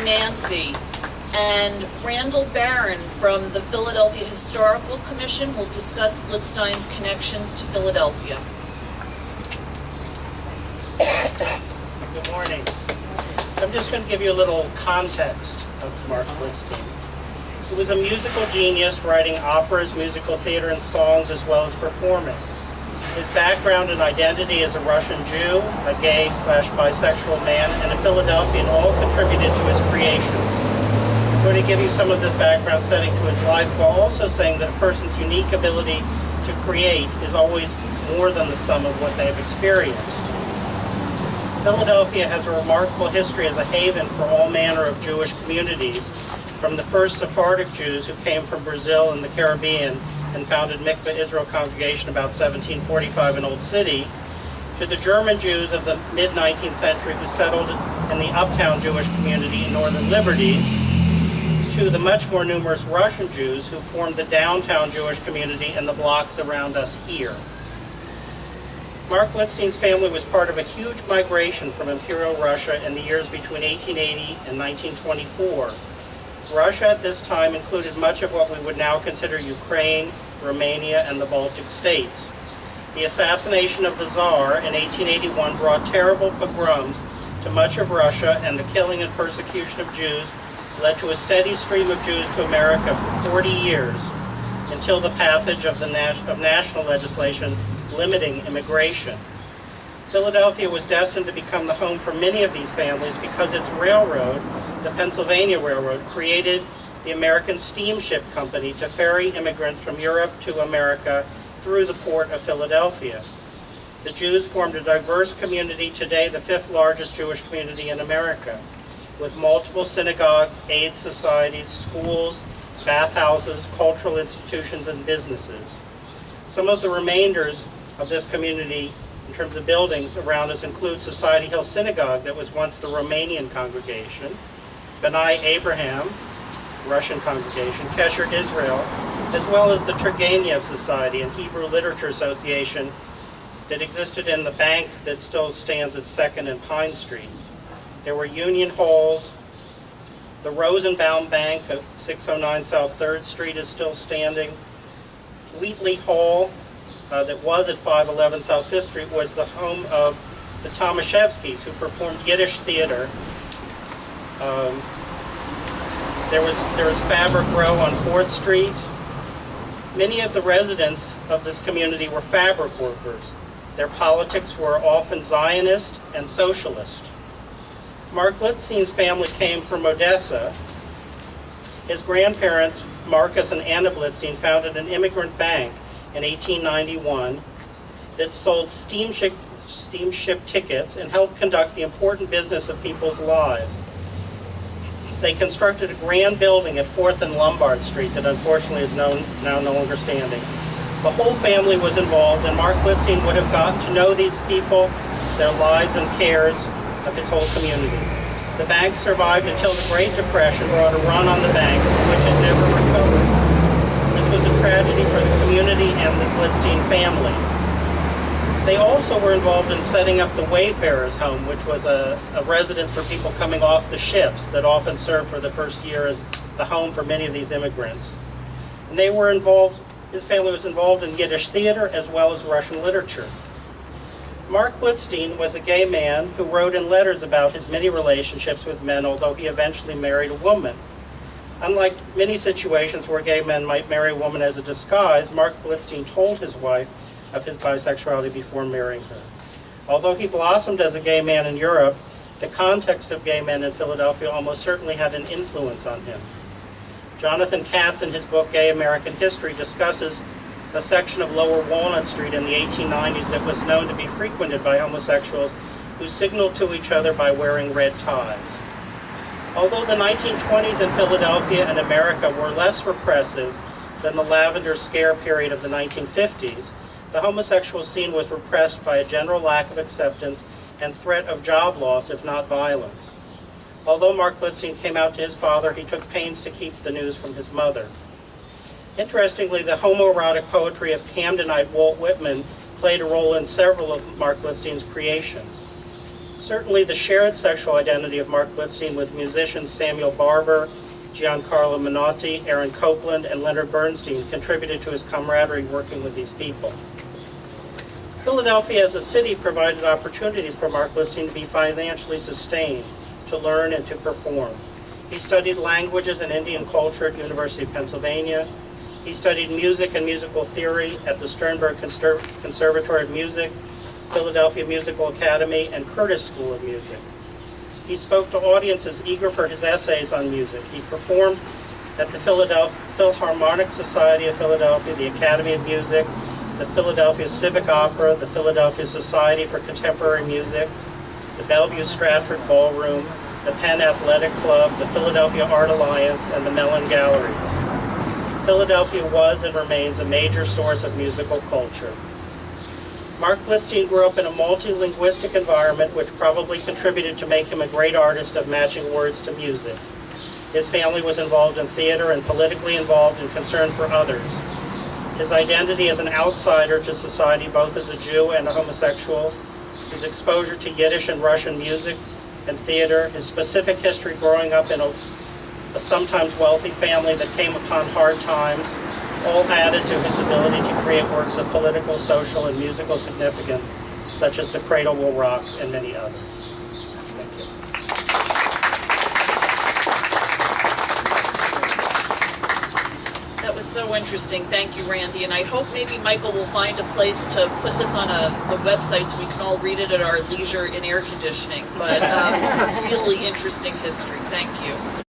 Nancy, and Randal Baron from the Philadelphia Historical Commission will discuss Blitzstein's connections to Philadelphia. Good morning. I'm just going to give you a little context of Mark Blitzstein. He was a musical genius, writing operas, musical theater, and songs, as well as performing. His background and identity as a Russian Jew, a gay/bisexual man, and a Philadelphian all contributed to his creations. I'm going to give you some of this background setting to his life, while also saying that a person's unique ability to create is always more than the sum of what they have experienced. Philadelphia has a remarkable history as a haven for all manner of Jewish communities, from the first Sephardic Jews who came from Brazil and the Caribbean and founded Mikveh Israel congregation about 1745 in Old City, to the German Jews of the mid-19th century who settled in the uptown Jewish community in Northern Liberties, to the much more numerous Russian Jews who formed the downtown Jewish community and the blocks around us here. Mark Blitzstein's family was part of a huge migration from Imperial Russia in the years between 1880 and 1924. Russia at this time included much of what we would now consider Ukraine, Romania, and the Baltic states. The assassination of the Tsar in 1881 brought terrible pogroms to much of Russia, and the killing and persecution of Jews led to a steady stream of Jews to America for 40 years, until the passage of national legislation limiting immigration. Philadelphia was destined to become the home for many of these families because its railroad, the Pennsylvania Railroad, created the American Steamship Company to ferry immigrants from Europe to America through the port of Philadelphia. The Jews formed a diverse community, today the 5th largest Jewish community in America, with multiple synagogues, aid societies, schools, bathhouses, cultural institutions, and businesses. Some of the remainders of this community in terms of buildings around us include Society Hill Synagogue, that was once the Romanian congregation, B'nai Abraham, Russian congregation, Kesher Israel, as well as the Turgenev Society and Hebrew Literature Association that existed in the bank that still stands at 2nd and Pine Streets. There were union halls. The Rosenbaum Bank of 609 South 3rd Street is still standing. Wheatley Hall, that was at 511 South 5th Street, was the home of the Tomaszewskis, who performed Yiddish theater. There was Fabric Row on 4th Street. Many of the residents of this community were fabric workers. Their politics were often Zionist and socialist. Mark Blitzstein's family came from Odessa. His grandparents, Marcus and Anna Blitzstein, founded an immigrant bank in 1891 that sold steamship tickets and helped conduct the important business of people's lives. They constructed a grand building at 4th and Lombard Street that unfortunately is now no longer standing. The whole family was involved, and Mark Blitzstein would have gotten to know these people, their lives and cares of his whole community. The bank survived until the Great Depression brought a run on the bank, from which it never recovered. This was a tragedy for the community and the Blitzstein family. They also were involved in setting up the Wayfarers' Home, which was a residence for people coming off the ships that often served for the first year as the home for many of these immigrants. And they were involved, his family was involved in Yiddish theater as well as Russian literature. Mark Blitzstein was a gay man who wrote in letters about his many relationships with men, although he eventually married a woman. Unlike many situations where gay men might marry a woman as a disguise, Mark Blitzstein told his wife of his bisexuality before marrying her. Although he blossomed as a gay man in Europe, the context of gay men in Philadelphia almost certainly had an influence on him. Jonathan Katz, in his book Gay American History, discusses a section of Lower Walnut Street in the 1890s that was known to be frequented by homosexuals who signaled to each other by wearing red ties. Although the 1920s in Philadelphia and America were less repressive than the Lavender Scare period of the 1950s, the homosexual scene was repressed by a general lack of acceptance and threat of job loss, if not violence. Although Mark Blitzstein came out to his father, he took pains to keep the news from his mother. Interestingly, the homoerotic poetry of Camdenite Walt Whitman played a role in several of Mark Blitzstein's creations. Certainly the shared sexual identity of Mark Blitzstein with musicians Samuel Barber, Giancarlo Menotti, Aaron Copland, and Leonard Bernstein contributed to his camaraderie working with these people. Philadelphia as a city provided opportunities for Mark Blitzstein to be financially sustained, to learn and to perform. He studied languages and Indian culture at University of Pennsylvania. He studied music and musical theory at the Sternberg Conservatory of Music, Philadelphia Musical Academy, and Curtis School of Music. He spoke to audiences eager for his essays on music. He performed at the Philharmonic Society of Philadelphia, the Academy of Music, the Philadelphia Civic Opera, the Philadelphia Society for Contemporary Music, the Bellevue Stratford Ballroom, the Penn Athletic Club, the Philadelphia Art Alliance, and the Mellon Galleries. Philadelphia was and remains a major source of musical culture. Mark Blitzstein grew up in a multilinguistic environment which probably contributed to make him a great artist of matching words to music. His family was involved in theater and politically involved and concerned for others. His identity as an outsider to society, both as a Jew and a homosexual, his exposure to Yiddish and Russian music and theater, his specific history growing up in a sometimes wealthy family that came upon hard times, all added to his ability to create works of political, social, and musical significance, such as The Cradle Will Rock and many others. Thank you. That was so interesting. Thank you, Randy. And I hope maybe Michael will find a place to put this on the website so we can all read it at our leisure in air conditioning. But really interesting history. Thank you.